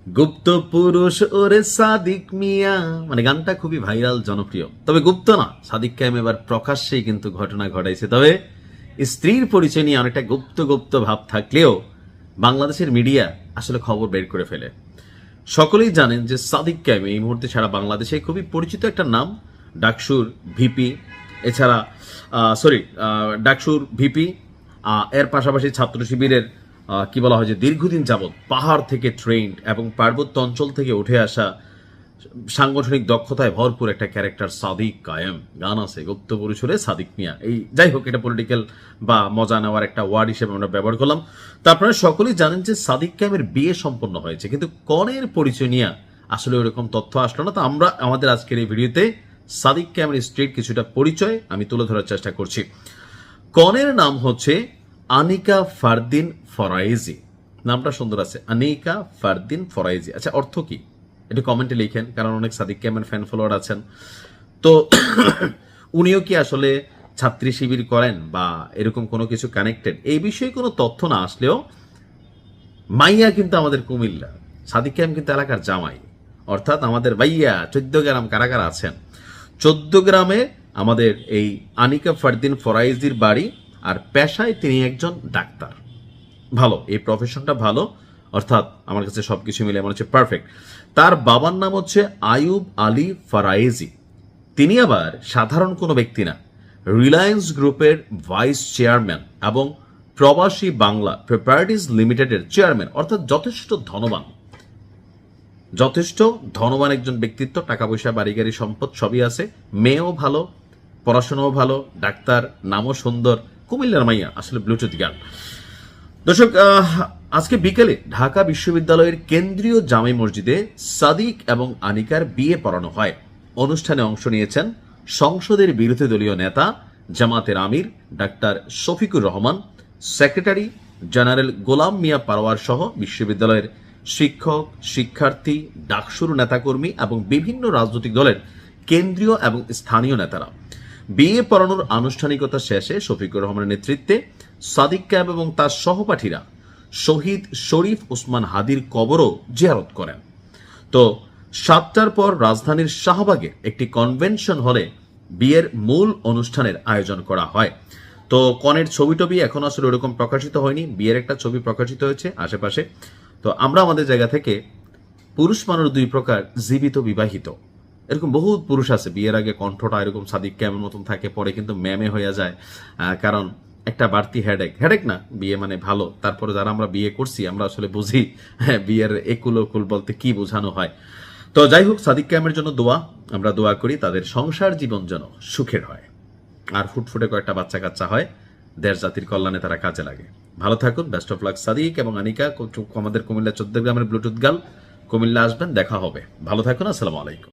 গুপ্ত পুরুষ ওরে সাদিক মিয়া, মানে গানটা খুবই ভাইরাল, জনপ্রিয়। তবে গুপ্ত না, সাদিক কায়েম এবার প্রকাশ্যেই কিন্তু ঘটনা ঘটাইছে। তবে স্ত্রীর পরিচয় নিয়ে অনেকটা গুপ্ত গুপ্ত ভাব থাকলেও বাংলাদেশের মিডিয়া আসলে খবর বের করে ফেলে। সকলেই জানেন যে সাদিক কায়েম এই মুহূর্তে সারা বাংলাদেশে খুবই পরিচিত একটা নাম। ডাকসুর ভিপি, এছাড়া ডাকসুর ভিপি, এর পাশাপাশি ছাত্র শিবিরের কি বলা হয় যে দীর্ঘদিন যাবৎ পাহাড় থেকে ট্রেন্ড এবং পার্বত্য অঞ্চল থেকে উঠে আসা সাংগঠনিক দক্ষতায় ভরপুর একটা ক্যারেক্টার সাদিক কায়েম। গান আছে গুপ্ত পরিসরে সাদিক মিয়া। এই যাই হোক, এটা পলিটিক্যাল বা মজা নেওয়ার একটা ওয়ার্ড হিসেবে আমরা ব্যবহার করলাম। তো আপনারা সকলেই জানেন যে সাদিক কায়েমের বিয়ে সম্পন্ন হয়েছে, কিন্তু কনের পরিচয় নিয়ে আসলে ওইরকম তথ্য আসলো না। তো আমরা আমাদের আজকের এই ভিডিওতে সাদিক কায়েমের স্ত্রীর কিছুটা পরিচয় আমি তুলে ধরার চেষ্টা করছি। কনের নাম হচ্ছে আনিকা ফারদিন ফরাইজি। নামটা সুন্দর আছে, আনিকা ফারদিন ফরাইজি। আচ্ছা, অর্থ কি একটু কমেন্টে লিখেন, কারণ অনেক সাদিক কায়েমের ফ্যান ফলোয়ার আছেন। তো উনিও কি আসলে ছাত্রী শিবির করেন বা এরকম কোনো কিছু কানেক্টেড, এই বিষয়ে কোনো তথ্য না আসলেও মাইয়া কিন্তু আমাদের কুমিল্লা, সাদিক কায়েম কিন্তু এলাকার জামাই, অর্থাৎ আমাদের ভাইয়া 14 গ্রাম কারা কারা আছেন। 14 গ্রামে আমাদের এই আনিকা ফারদিন ফরাইজির বাড়ি, আর পেশায় তিনি একজন ডাক্তার। ভালো, এই প্রফেশনটা ভালো, অর্থাৎ আমার কাছে সবকিছু মিলে মনে হচ্ছে পারফেক্ট। তার বাবার নাম হচ্ছে আয়ুব আলী ফরাইজি। তিনি আবার সাধারণ কোনো ব্যক্তি না, রিলায়েন্স গ্রুপের ভাইস চেয়ারম্যান এবং প্রবাসী বাংলা প্রপার্টিজ লিমিটেডের চেয়ারম্যান, অর্থাৎ যথেষ্ট ধনবান একজন ব্যক্তিত্ব। টাকা পয়সা, বাড়ি গাড়ি, সম্পদ সবই আছে। মেয়েও ভালো, পড়াশোনাও ভালো, ডাক্তার, নামও সুন্দর, কুমিল্লার মাইয়া, আসলে ব্লুটুথ গার্ল। দর্শক, আজকে বিকেলে ঢাকা বিশ্ববিদ্যালয়ের কেন্দ্রীয় জামে মসজিদে সাদিক এবং আনিকার বিয়ে পড়ানো হয়। অনুষ্ঠানে অংশ নিয়েছেন সংসদের বিরোধী দলীয় নেতা জামাতের আমির doctor Shafiqur Rahman, secretary general Golam Mia Parwar সহ বিশ্ববিদ্যালয়ের শিক্ষক, শিক্ষার্থী, ডাকসুর নেতাকর্মী এবং বিভিন্ন রাজনৈতিক দলের কেন্দ্রীয় এবং স্থানীয় নেতারা। বিয়ে পড়ানোর আনুষ্ঠানিকতা শেষে শফিকুর রহমানের নেতৃত্বে সাদিক কায়েম এবং তার সহপাঠীরা শহীদ শরীফ ওসমান হাদির কবরও জিয়ারত করেন। তো 7টার পর রাজধানীর শাহবাগে একটি কনভেনশন হলে বিয়ের মূল অনুষ্ঠানের আয়োজন করা হয়। তো কনের ছবি টবি এখন আসলে ওরকম প্রকাশিত হয়নি, বিয়ের একটা ছবি প্রকাশিত হয়েছে আশেপাশে। তো আমরা আমাদের জায়গা থেকে পুরুষ মানুষ দুই প্রকার, জীবিত, বিবাহিত। এরকম বহুত পুরুষ আছে বিয়ের আগে কণ্ঠটা এরকম সাদিক কায়েমের মতন থাকে, পরে কিন্তু ম্যামে হয়ে যায়, কারণ একটা বাড়তি হেডেক না, বিয়ে মানে ভালো। তারপরে যারা আমরা বিয়ে করছি আমরা আসলে বুঝি বিয়ের একুল ওকুল বলতে কি বোঝানো হয়। তো যাই হোক, সাদিক কায়েমের জন্য আমরা দোয়া করি তাদের সংসার জীবন যেন সুখের হয়, আর ফুটফুটে কয়েকটা বাচ্চা কাচ্চা হয়, দেশ জাতির কল্যাণে তারা কাজে লাগে। ভালো থাকুন, বেস্ট অফ লাক সাদিক এবং আনিকা। আমাদের কুমিল্লা 14 গ্রামের ব্লুটুথ গার্ল, কুমিল্লা আসবেন, দেখা হবে। ভালো থাকুন, আসসালামু আলাইকুম।